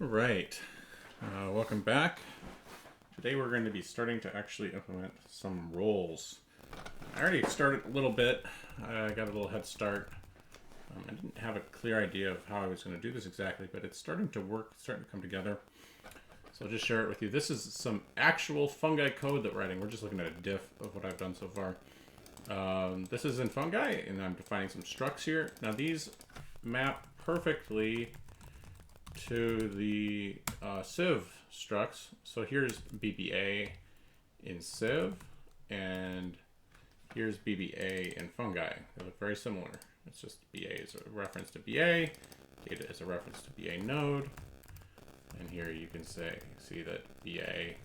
Right. Welcome back. Today we're going to be starting to actually implement some roles. I already started a little bit. I got a little head start. I didn't have a clear idea of how I was going to do this exactly, but it's starting to work, it's starting to come together. So I'll just share it with you. This is some actual fungi code that we're writing. We're just looking at a diff of what I've done so far. This is in fungi, and I'm defining some structs here. Now these map perfectly to the Civ structs. So here's BBA in Civ, and here's BBA in fungi. They look very similar. It's just BA is a reference to BA, data is a reference to BA node, and here you can see that BA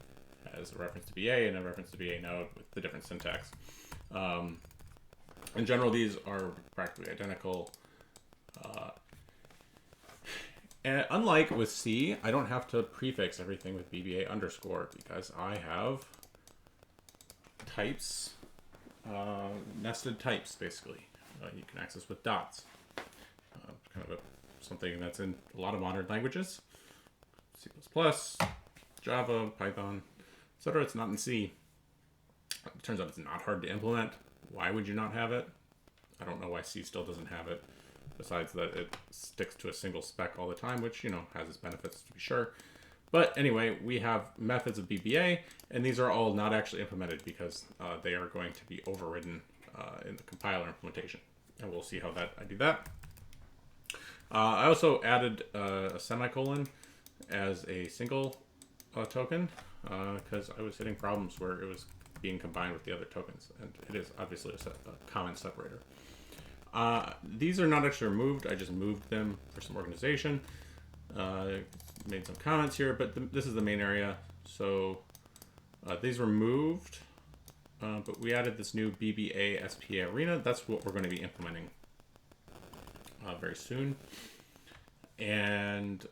has a reference to BA and a reference to BA node with the different syntax. In general, these are practically identical. And unlike with C, I don't have to prefix everything with BBA underscore because I have types, nested types, basically. You can access with dots. Something that's in a lot of modern languages. C++, Java, Python, etc. It's not in C. It turns out it's not hard to implement. Why would you not have it? I don't know why C still doesn't have it. Besides that it sticks to a single spec all the time, which, you know, has its benefits to be sure. But anyway, we have methods of BBA, and these are all not actually implemented because they are going to be overridden in the compiler implementation. And we'll see how I do that. I also added a semicolon as a single token because I was hitting problems where it was being combined with the other tokens, and it is obviously a common separator. These are not actually removed. I just moved them for some organization. Made some comments here, but this is the main area. So these were moved, but we added this new BBA SPA arena. That's what we're going to be implementing very soon. And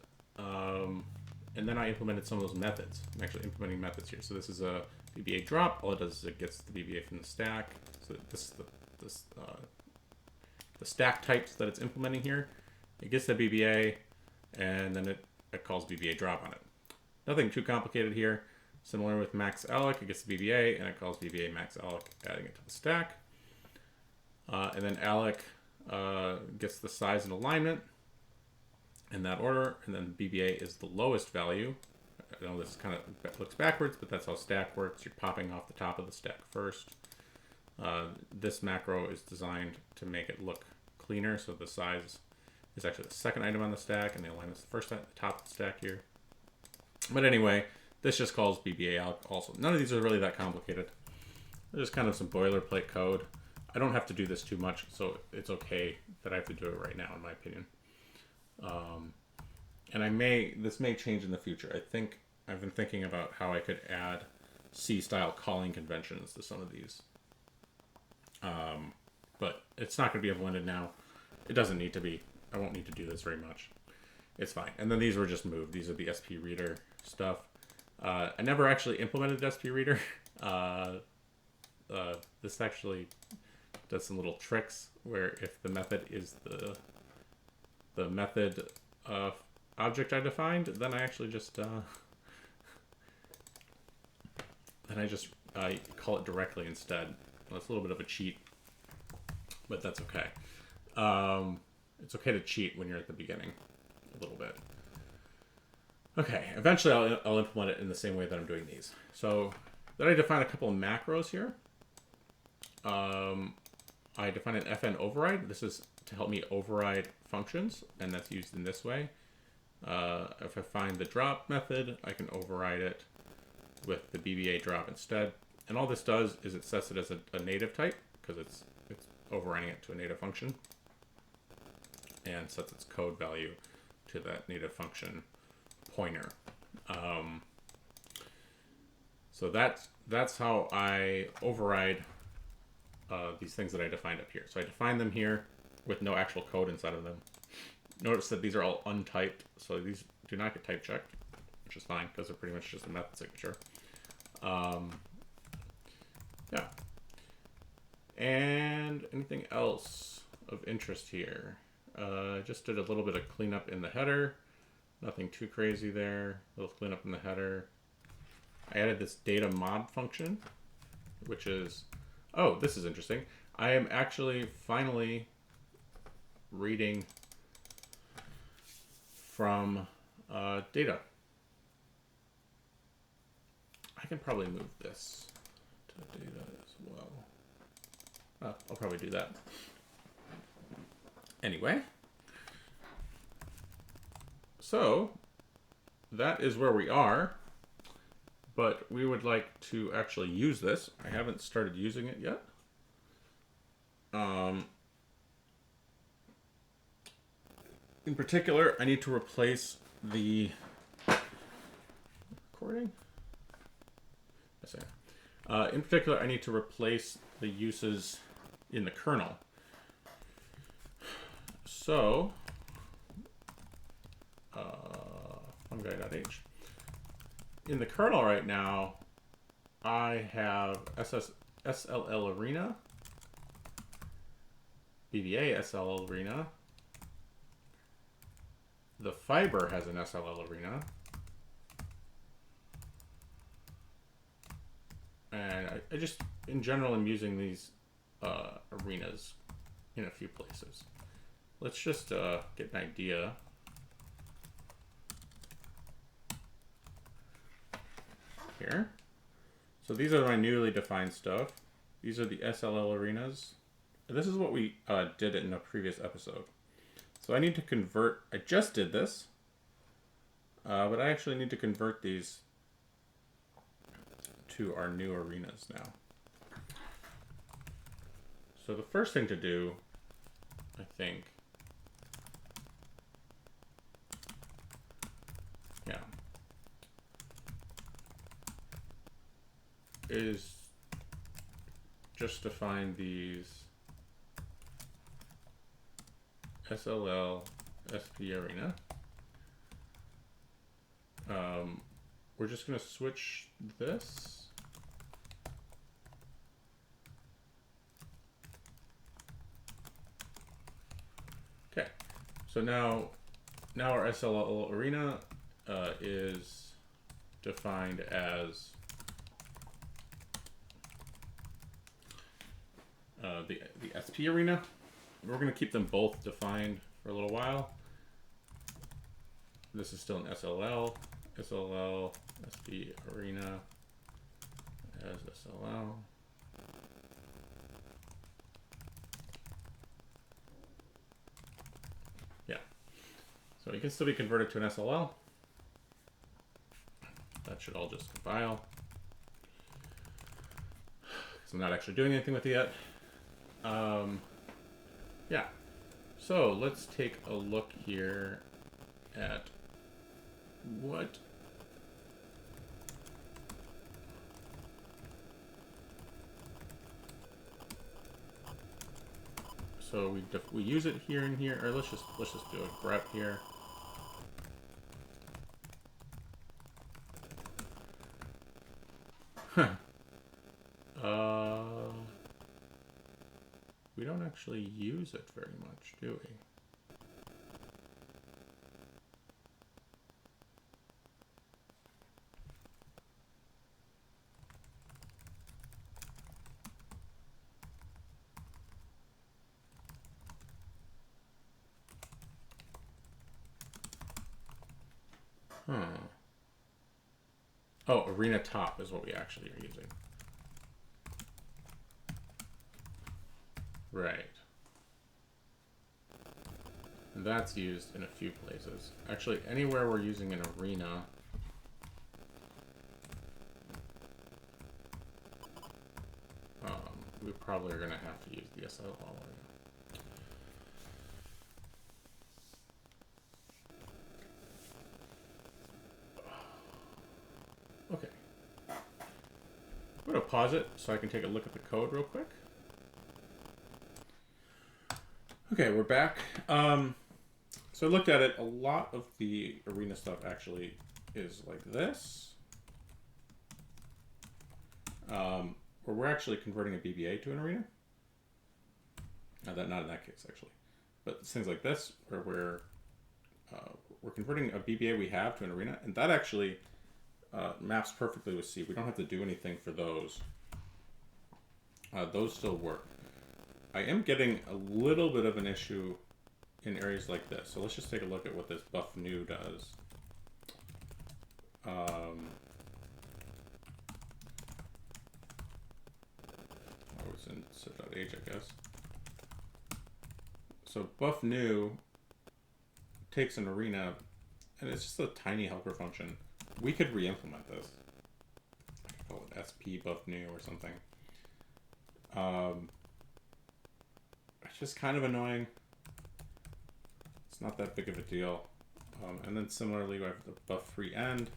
then I implemented some of those methods. I'm actually implementing methods here. So this is a BBA drop. All it does is it gets the BBA from the stack. So this is the stack types that it's implementing here. It gets the BBA, and then it calls BBA drop on it. Nothing too complicated here. Similar with max alloc, it gets the BBA, and it calls BBA max alloc, adding it to the stack. And then alloc gets the size and alignment in that order, and then BBA is the lowest value. I know this kind of looks backwards, but that's how stack works. You're popping off the top of the stack first. This macro is designed to make it look cleaner, so the size is actually the second item on the stack, and the alignment is the first at the top of the stack here. But anyway, this just calls BBA out also. None of these are really that complicated. There's kind of some boilerplate code. I don't have to do this too much, so it's okay that I have to do it right now, in my opinion. And this may change in the future. I think I've been thinking about how I could add C-style calling conventions to some of these. But it's not going to be implemented now. It doesn't need to be. I won't need to do this very much. It's fine. And then these were just moved. These are the SP reader stuff. I never actually implemented SP reader. This actually does some little tricks where if the method is the method object I defined, then I actually just call it directly instead. Well, it's a little bit of a cheat, but that's okay. It's okay to cheat when you're at the beginning, a little bit. Okay, eventually I'll implement it in the same way that I'm doing these. So then I define a couple of macros here. I define an FN override. This is to help me override functions, and that's used in this way. If I find the drop method, I can override it with the BBA drop instead. And all this does is it sets it as a native type, because it's overriding it to a native function, and sets its code value to that native function pointer. So that's how I override these things that I defined up here. So I define them here with no actual code inside of them. Notice that these are all untyped, so these do not get type checked, which is fine because they're pretty much just a method signature. Yeah. And anything else of interest here? Just did a little bit of cleanup in the header. Nothing too crazy there. A little cleanup in the header. I added this data mod function, which is, oh, this is interesting. I am actually finally reading from data. I can probably move this to data as well. I'll probably do that. Anyway, so that is where we are, but we would like to actually use this. I haven't started using it yet. In particular, I need to replace the recording. In particular, I need to replace the uses in the kernel. So, Fngi.h. In the kernel right now, I have SLL Arena, BBA SLL Arena. The fiber has an SLL Arena. And I just, in general, am using these arenas in a few places. Let's just get an idea. Here. So these are my newly defined stuff. These are the SLL arenas. This is what we did in a previous episode. So I need to convert, I just did this, but I actually need to convert these to our new arenas now. So the first thing to do, I think, is just define these SLL SP arena. We're just going to switch this. Okay, so now our SLL arena is defined as the SP arena. We're going to keep them both defined for a little while. This is still an SLL SP arena as SLL. Yeah, so it can still be converted to an SLL. That should all just compile. Because I'm not actually doing anything with it yet. Yeah, so let's take a look here at what so we use it here and here, or let's just do a grep here. We don't actually use it very much, do we? Oh, arena top is what we actually are using. Right. And that's used in a few places. Actually, anywhere we're using an arena, we probably are going to have to use the SLL arena. Okay. I'm going to pause it so I can take a look at the code real quick. Okay, we're back. So I looked at it. A lot of the arena stuff actually is like this. Where we're actually converting a BBA to an arena. Not in that case, actually. But things like this, where we're converting a BBA we have to an arena, and that actually maps perfectly with C. We don't have to do anything for those. Those still work. I am getting a little bit of an issue in areas like this. So let's just take a look at what this buff new does. Oh, it's in Civboot, I guess. So buff new takes an arena, and it's just a tiny helper function. We could re-implement this. I could call it SP buff new or something. It's just kind of annoying. It's not that big of a deal. And then similarly, we have the buff free end.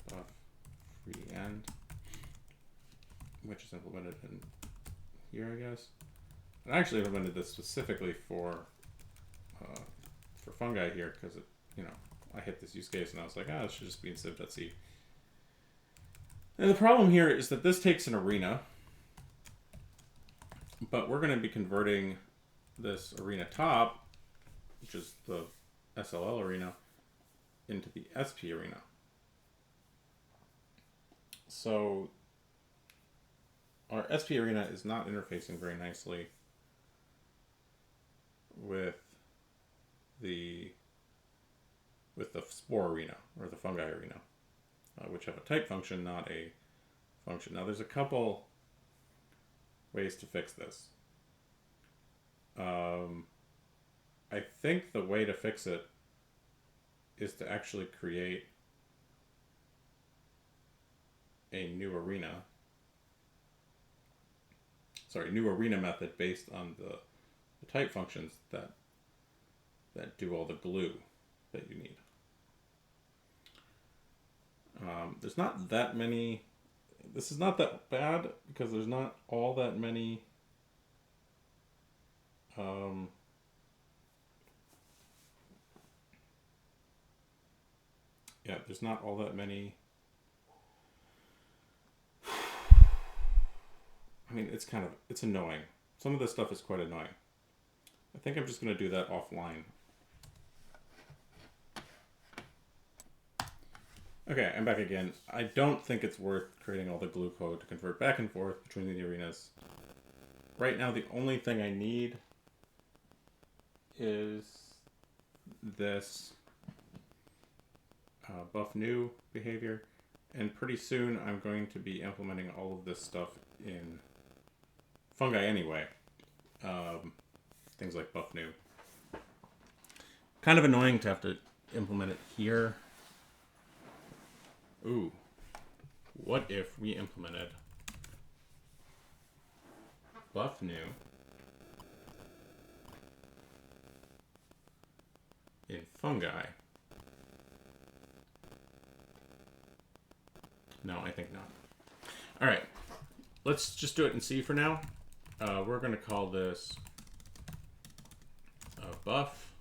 Buff free end, which is implemented in here, I guess. I actually implemented this specifically for fungi here because it, I hit this use case and I was like, it should just be in civ.c. And the problem here is that this takes an arena, but we're going to be converting this arena top, which is the SLL arena, into the SP arena. So our SP arena is not interfacing very nicely with the spore arena or the fungi arena, which have a type function, not a function. Now there's a couple ways to fix this. I think the way to fix it is to actually create a new arena. Sorry, new arena method based on the type functions that do all the glue that you need. There's not that many. This is not that bad because there's not all that many. Yeah, there's not all that many. I mean, it's annoying. Some of this stuff is quite annoying. I think I'm just going to do that offline. Okay, I'm back again. I don't think it's worth creating all the glue code to convert back and forth between the arenas. Right now, the only thing I need is this buff new behavior, and pretty soon I'm going to be implementing all of this stuff in fungi anyway. Things like buff new. Kind of annoying to have to implement it here. Ooh, what if we implemented buff new in fungi? No, I think not. All right, let's just do it in C for now. We're going to call this buff.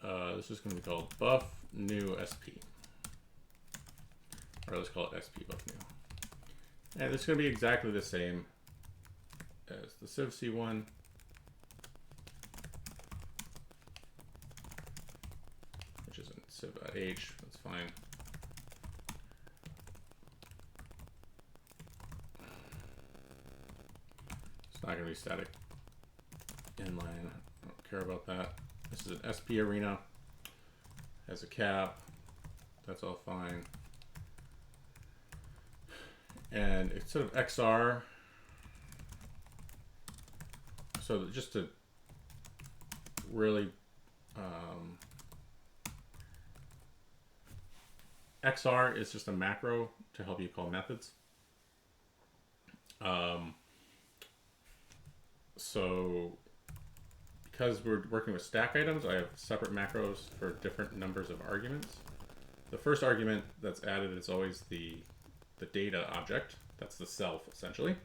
This is going to be called buff new SP. Or let's call it SP buff new. And this is going to be exactly the same as the civc one. Which is in civ.h. That's fine. It's not going to be static inline. I don't care about that. This is an SP arena. Has a cap. That's all fine. And it's sort of XR. So just to really XR is just a macro to help you call methods. So because we're working with stack items, I have separate macros for different numbers of arguments. The first argument that's added is always the data object. That's the self, essentially.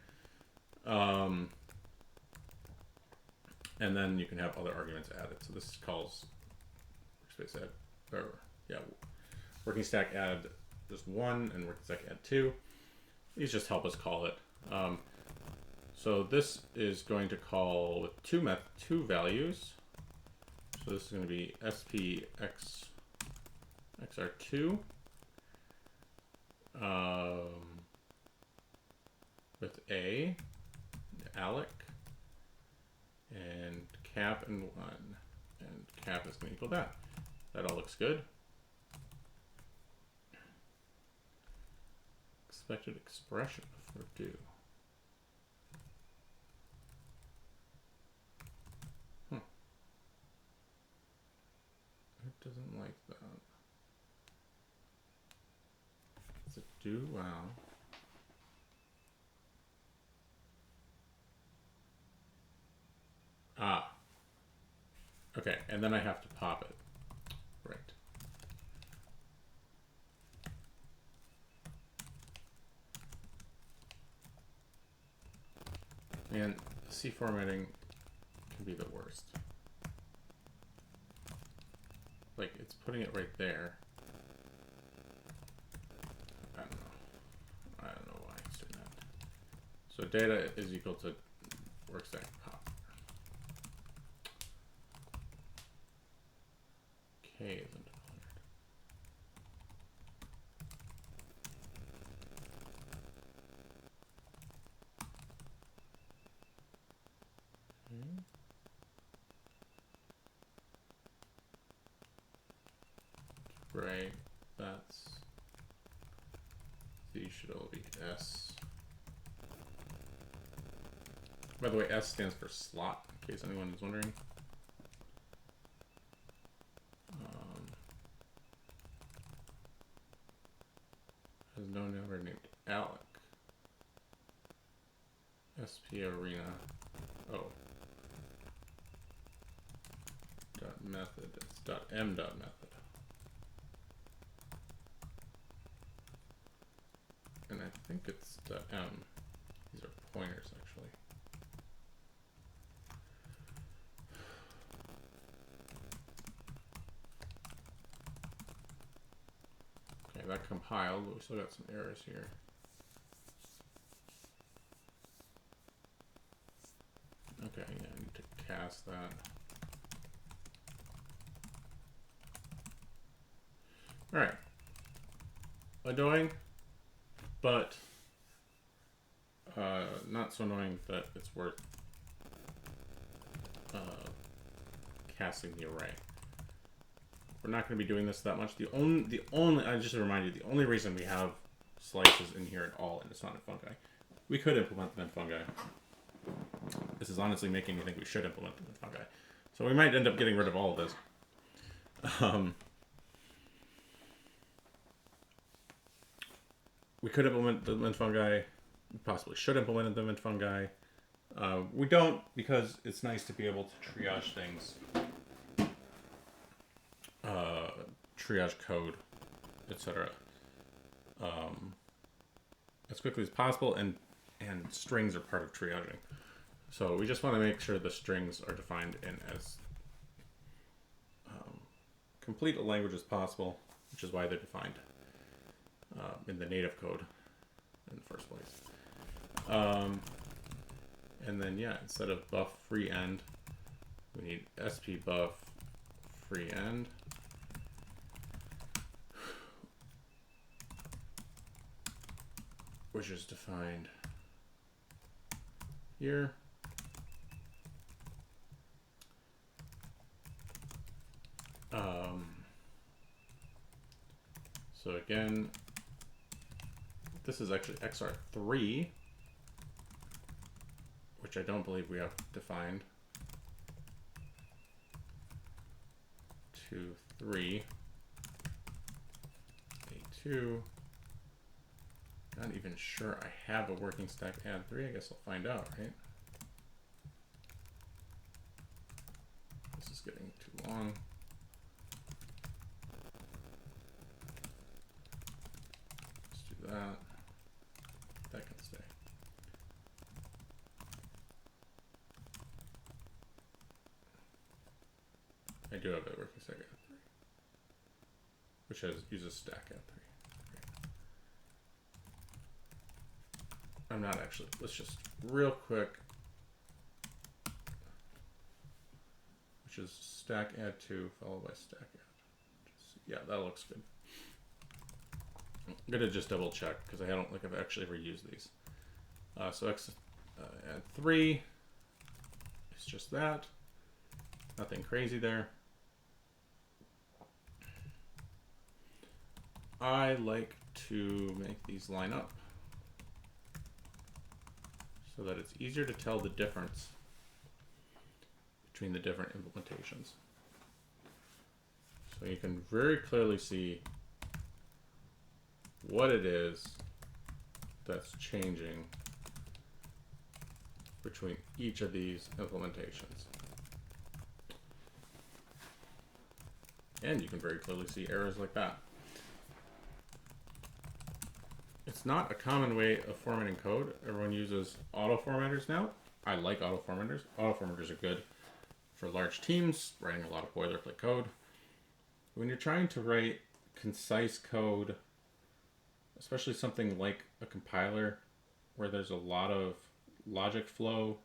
And then you can have other arguments added. So this calls workspace add, or yeah, working stack add just one and working stack add two. These just help us call it. So this is going to call with two values. So this is going to be SPX XR2 with A, alloc, and cap and 1. And cap is going to equal that. That all looks good. Expected expression for do. It doesn't like that. Does it do? Wow. Ah. Okay, and then I have to pop it. Right. And C formatting can be the worst. Like, it's putting it right there. I don't know why it's doing that. So data is equal to workstack pop. K is undeclared. Right, that's these should all be S. By the way, S stands for slot, in case anyone is wondering. Has no number named alloc. SP arena. Oh. Dot method. It's dot m dot method. And I think it's dot m. These are pointers actually. Okay, that compiled, but we still got some errors here. Okay, yeah, I need to cast that. Alright. Annoying, but not so annoying that it's worth casting the array. We're not going to be doing this that much. The only I just remind you, the only reason we have slices in here at all, and it's not in fungi. We could implement them in fungi. This is honestly making me think we should implement them in fungi. So we might end up getting rid of all of this. We could implement them in fungi. We possibly should implement them in fungi. We don't, because it's nice to be able to triage things. Triage code, etc. As quickly as possible, and strings are part of triaging. So we just want to make sure the strings are defined in as complete a language as possible, which is why they're defined in the native code in the first place. And then, yeah, instead of buff free end, we need sp buff free end. Which is defined here. So again, this is actually XR3, which I don't believe we have defined. 2, 3, A2. Not even sure I have a working stack add 3. I guess I'll find out, right? This is getting too long. Let's do that. That can stay. I do have a working stack add 3, which uses stack add 3. I'm not actually, let's just real quick, which is stack add 2 followed by stack add. Yeah, that looks good. I'm gonna just double check because I don't think I've actually ever used these. So add 3. It's just that. Nothing crazy there. I like to make these line up so that it's easier to tell the difference between the different implementations. So you can very clearly see what it is that's changing between each of these implementations. And you can very clearly see errors like that. It's not a common way of formatting code. Everyone uses auto formatters now. I like auto formatters. Auto formatters are good for large teams, writing a lot of boilerplate code. When you're trying to write concise code, especially something like a compiler where there's a lot of logic flow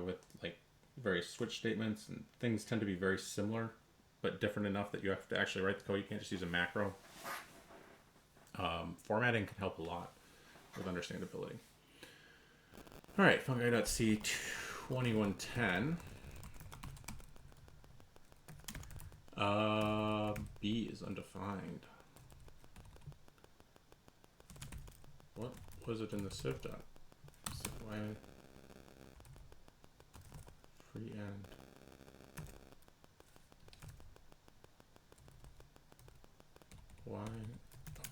with like various switch statements, and things tend to be very similar but different enough that you have to actually write the code. You can't just use a macro. Formatting can help a lot with understandability. All right, Fngi.c 2110. B is undefined. What was it in the civ dot? Why free end? Why?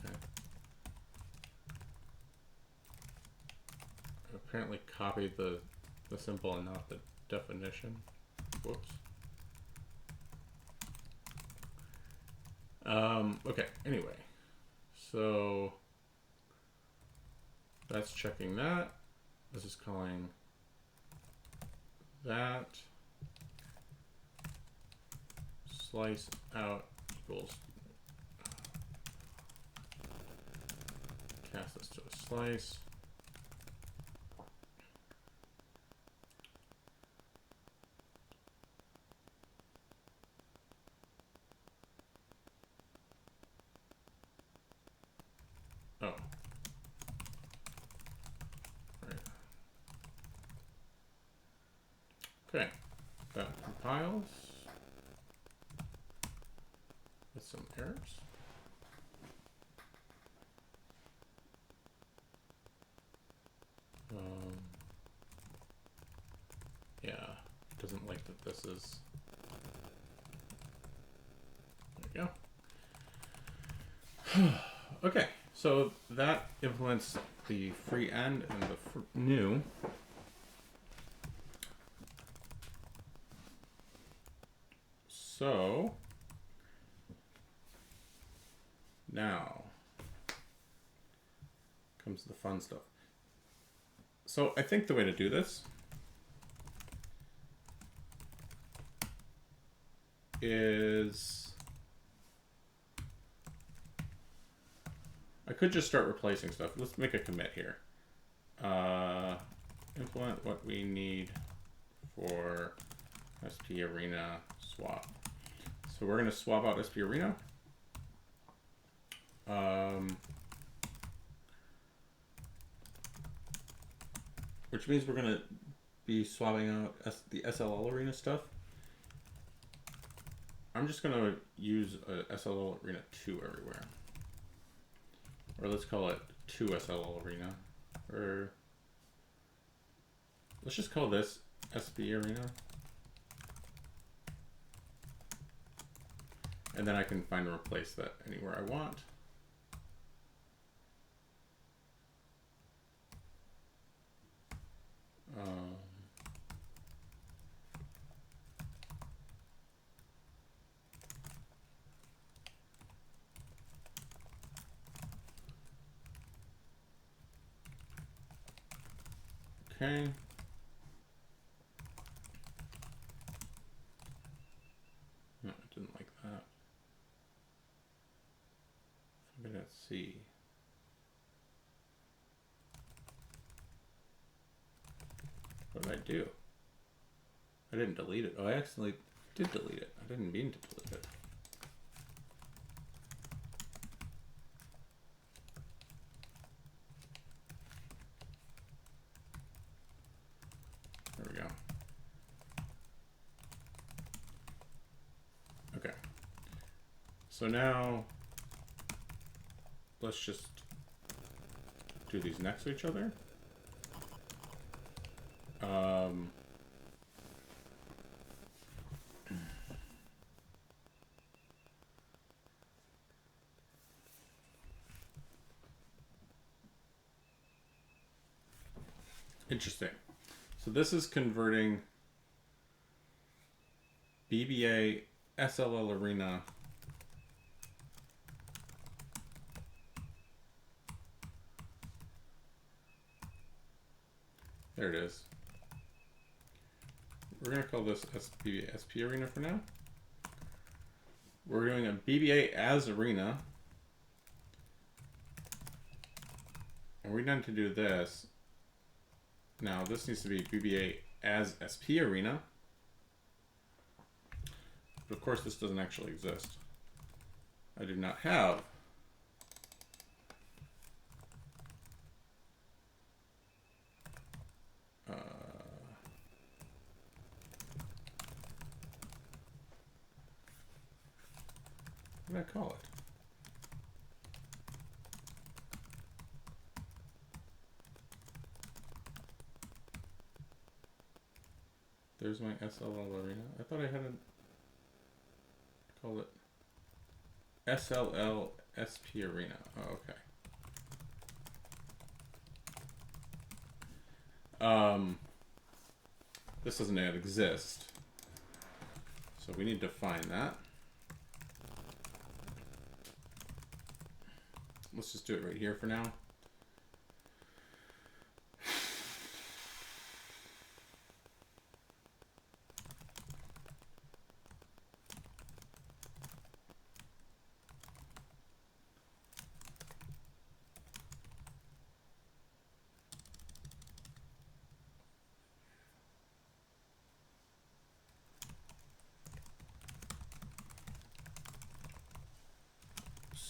Okay. I apparently copied the symbol and not the definition. Whoops. Okay, anyway. So that's checking that. This is calling that slice out equals cast this to a slice. Oh. Right. Okay. That compiles with some errors. Yeah, doesn't like that this is. There we go. Okay, so that implements the free end and the new. So now comes the fun stuff. So I think the way to do this is I could just start replacing stuff. Let's make a commit here. Implement what we need for SP Arena swap. So we're going to swap out SP Arena. Which means we're going to be swapping out the SLL Arena stuff. I'm just going to use a SLL Arena 2 everywhere. Or let's call it 2 SLL Arena. Or let's just call this SP Arena. And then I can find and replace that anywhere I want. Okay. No, I didn't like that. Let's see. What did I do? I didn't delete it. Oh, I accidentally did delete it. I didn't mean to delete it. There we go. Okay. So now let's just do these next to each other. Interesting. So this is converting BBA SLL Arena there it is. We're going to call this BBA SP Arena for now. We're doing a BBA as Arena. And we're going to do this. Now this needs to be BBA as SP Arena. But of course this doesn't actually exist. I do not have what did I call it? There's my SLL Arena. I thought I had called it SLL SP Arena. Oh, okay. This doesn't yet exist. So we need to find that. Let's just do it right here for now.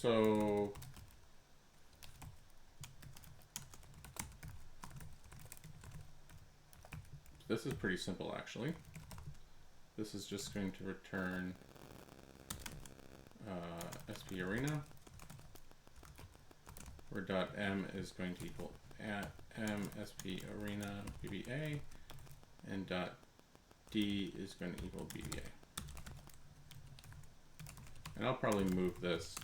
So this is pretty simple actually. This is just going to return SP Arena, where .m is going to equal m SP Arena BBA, and .d is going to equal BBA. And I'll probably move this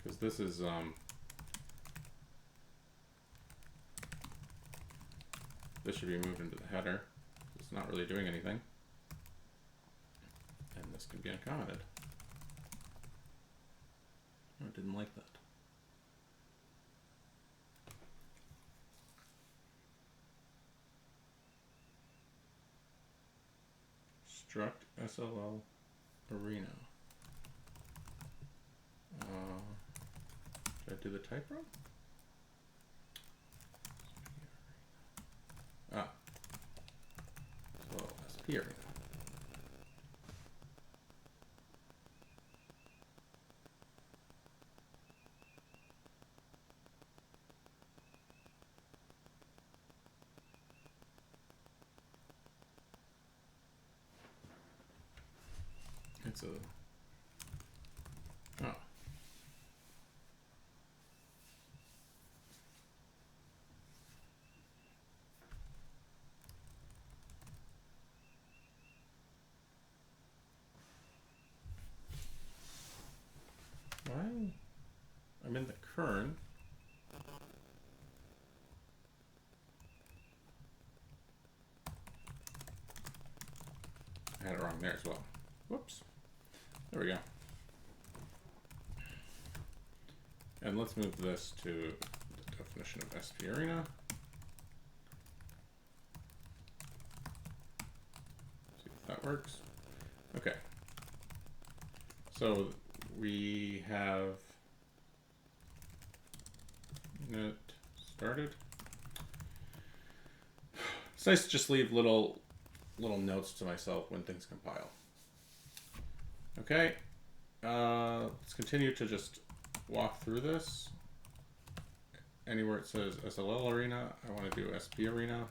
because this is this should be moved into the header. It's not really doing anything. And this can be uncommented. Oh, I didn't like that. Struct SLL Arena. Did I do the type wrong? Ah. So SP Arena. It's a oh. Why? I'm in the kern. I had it wrong there as well. Whoops. There we go. And let's move this to the definition of SP Arena. See if that works. Okay. So we have init started. It's nice to just leave little notes to myself when things compile. Okay, let's continue to just walk through this. Anywhere it says SLL Arena, I want to do SP Arena.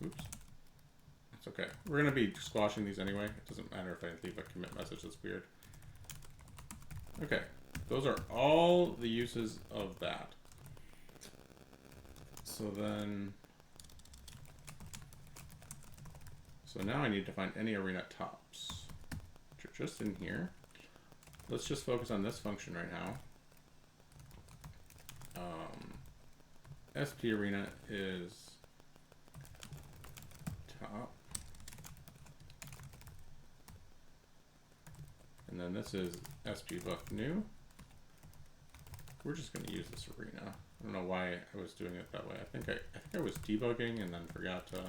Oops. It's okay. We're going to be squashing these anyway. It doesn't matter if I leave a commit message that's weird. Okay, those are all the uses of that. So now I need to find any arena tops, which are just in here. Let's just focus on this function right now. SP Arena is top. And then this is SP buff new. We're just going to use this arena. I don't know why I was doing it that way. I think I was debugging and then forgot to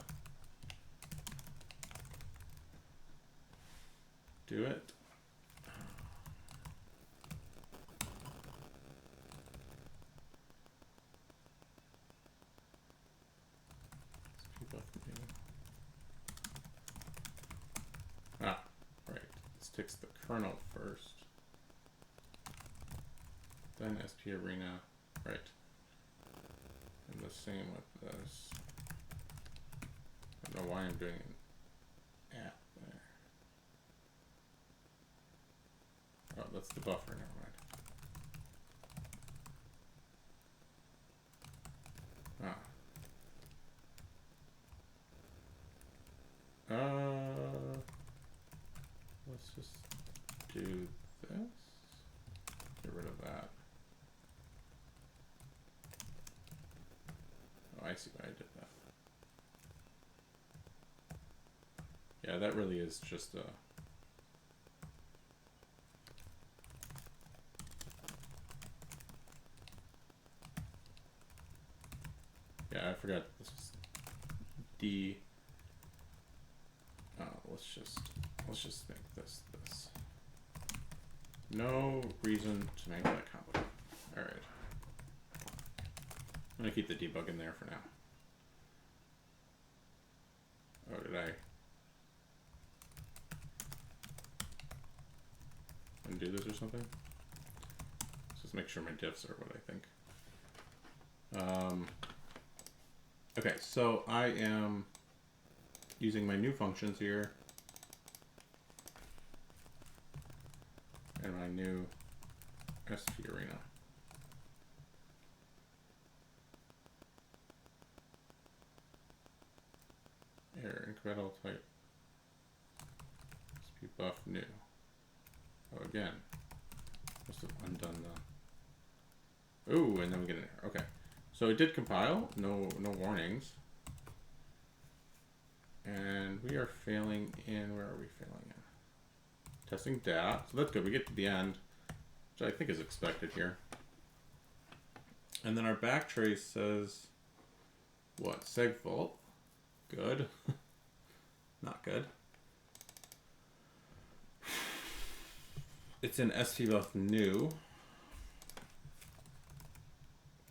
do it. Fix the kernel first, then SP Arena, right? And the same with this. I don't know why I'm doing an app there. Oh, that's the buffer, never mind. Let's just do this. Get rid of that. Oh, I see why I did that. Yeah, that really is just a... Yeah, I forgot this is D. Let's just make this. No reason to make that complicated. All right. I'm gonna keep the debug in there for now. Oh, did I undo this or something? Let's just make sure my diffs are what I think. Okay, so I am using my new functions here and my new SP Arena. Error, incremental type, SP buff new. Oh, again, must have undone the... Ooh, and then we get an error. Okay, so it did compile, no warnings. And we are failing in, where are we failing in? Testing DAT, so that's good. We get to the end, which I think is expected here. And then our backtrace says, what, Civboot? Good. Not good. It's in STBuff new.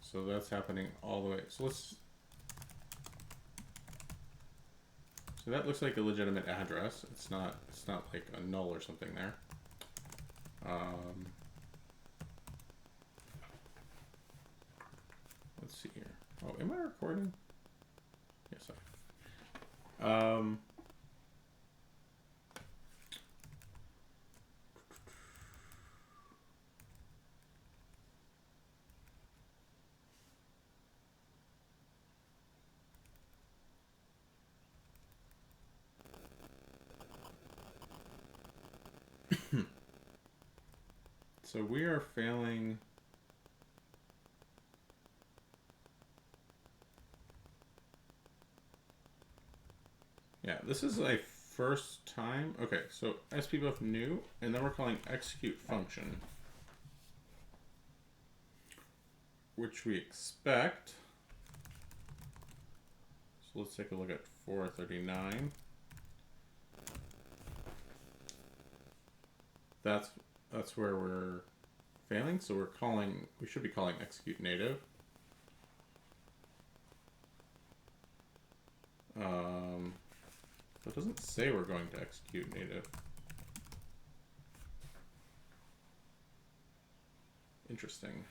So that's happening all the way. So let's... So that looks like a legitimate address. It's not like a null or something there. Let's see here. Oh, am I recording? Yes, I am. So we are failing. Yeah, this is a first time. Okay, so SPBuff new, and then we're calling execute function, which we expect. So let's take a look at 439. That's where we're failing. So we should be calling execute native. doesn't say we're going to execute native. Interesting.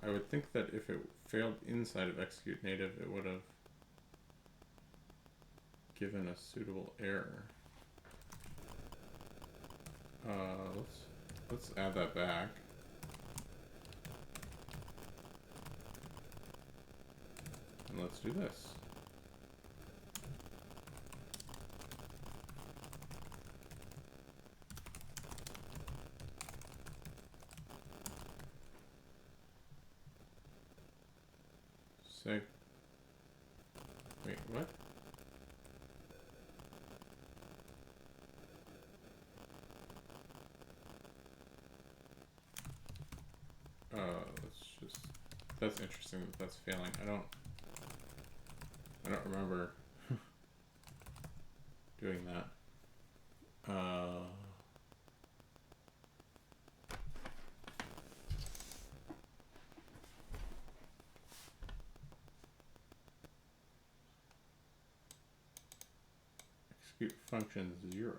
I would think that if it failed inside of execute native, it would have given a suitable error. Let's add that back. And let's do this. Say, wait, what? That's interesting that that's failing. I don't remember doing that. Execute function 0.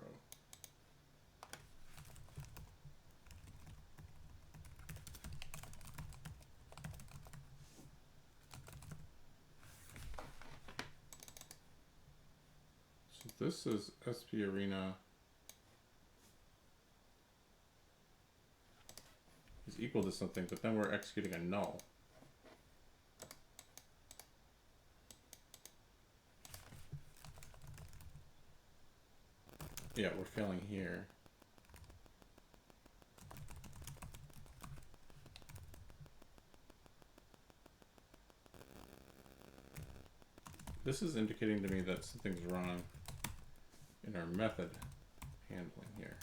This is SP Arena is equal to something, but then we're executing a null. Yeah, we're failing here. This is indicating to me that something's wrong in our method handling here.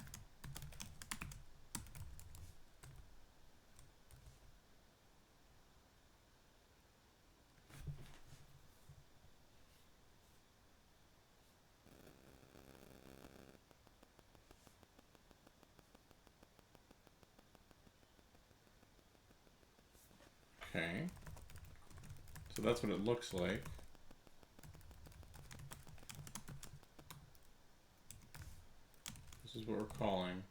Okay, so that's what it looks like. This is what we're calling.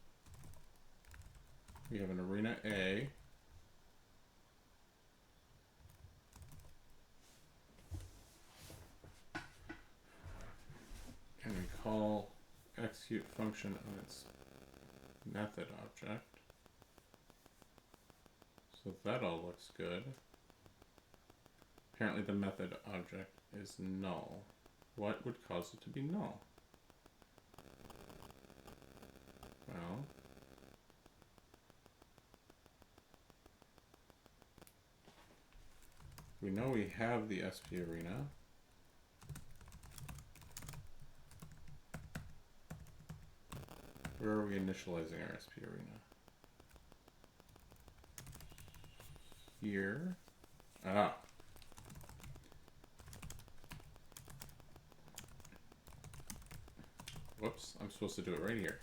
We have an arena A. And we call execute function on its method object. So that all looks good. Apparently the method object is null. What would cause it to be null? Well, we know we have the SP arena. Where are we initializing our SP arena? Here. Ah. Whoops, I'm supposed to do it right here.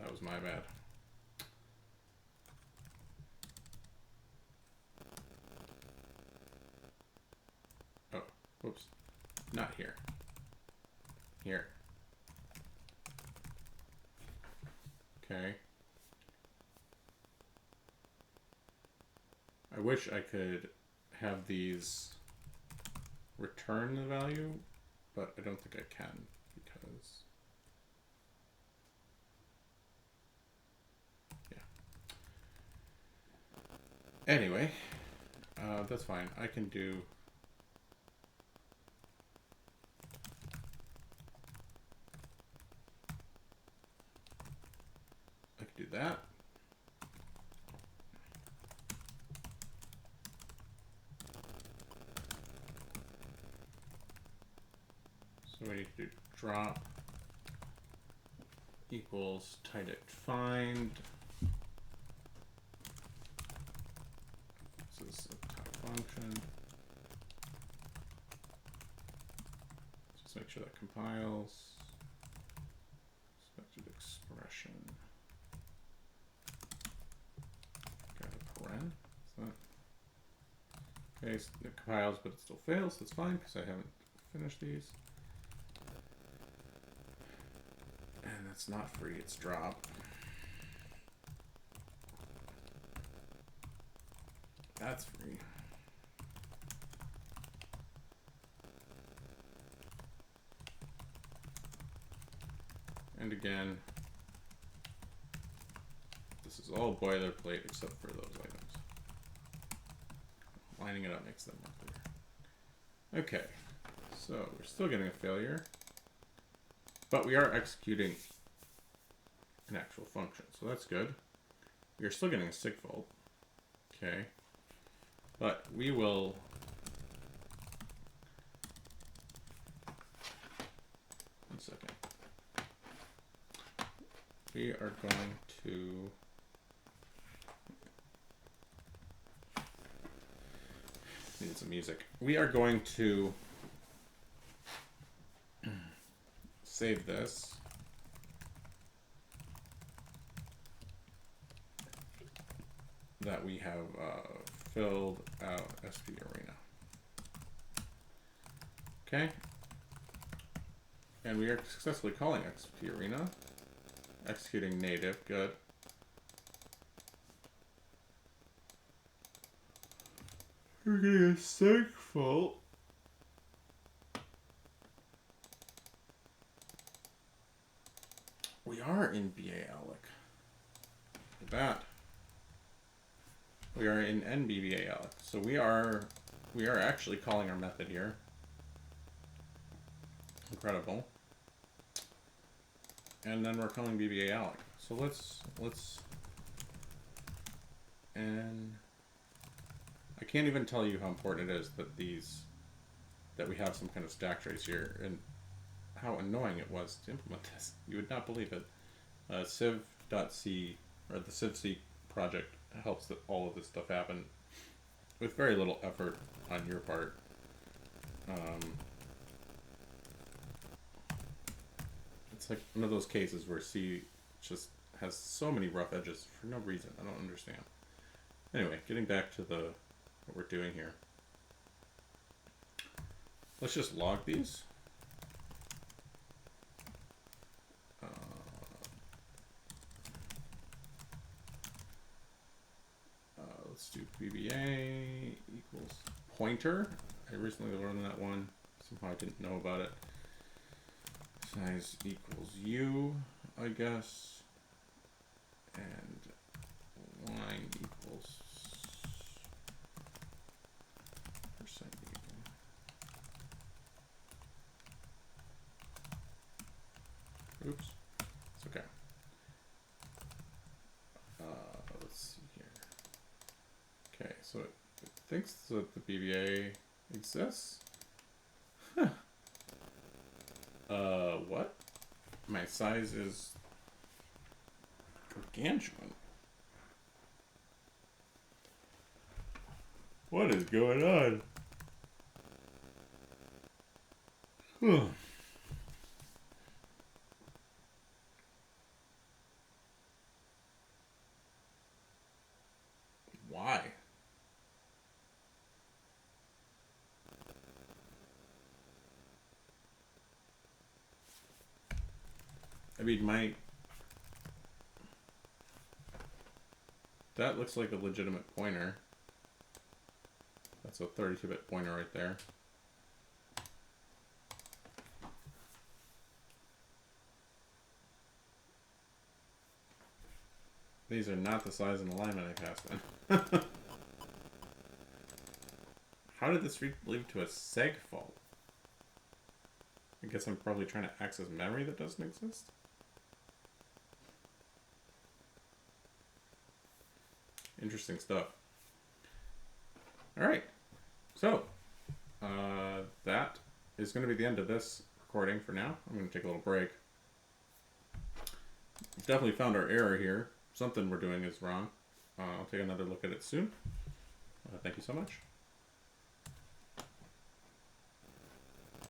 That was my bad. Oh, whoops. Not here. Here. Okay. I wish I could have these return the value, but I don't think I can because, yeah. Anyway, that's fine. I can do that. So we need to do drop equals tidict find. This is a type function. Just make sure that compiles. Expected expression. Okay, so it compiles, but it still fails. That's fine because I haven't finished these. And that's not free, it's drop. That's free. And again, this is all boilerplate except for those items. Lining it up makes them more clear. Okay, so we're still getting a failure, but we are executing an actual function, so that's good. We are still getting a sig fault. Okay, but we will one second. We are going to need some music. We are going to save this. That we have filled out SP Arena. Okay. And we are successfully calling SP Arena. Executing native, good. We're getting a sig fault. We are in BALIC. Look at that. We are in NBBALIC. So we are actually calling our method here. Incredible. And then we're calling BBALIC. So let's and I can't even tell you how important it is that that we have some kind of stack trace here and how annoying it was to implement this. You would not believe it. Civ.c or the Civc project helps that all of this stuff happen with very little effort on your part. It's like one of those cases where C just has so many rough edges for no reason. I don't understand. Anyway, getting back to what we're doing here. Let's just log these. Let's do BBA equals pointer. I recently learned that one. Somehow I didn't know about it. Size equals U, I guess. And line equals percent equal. Oops. It's okay. Let's see here. Okay, so it thinks that the BBA exists. Huh. What? My size is gargantuan. What is going on? Huh. Why? I mean, that looks like a legitimate pointer. That's a 32-bit pointer right there. These are not the size and alignment I passed in. How did this lead to a seg fault? I guess I'm probably trying to access memory that doesn't exist. Interesting stuff. All right, so that is going to be the end of this recording for now. I'm going to take a little break. We've definitely found our error here. Something we're doing is wrong. I'll take another look at it soon. Thank you so much.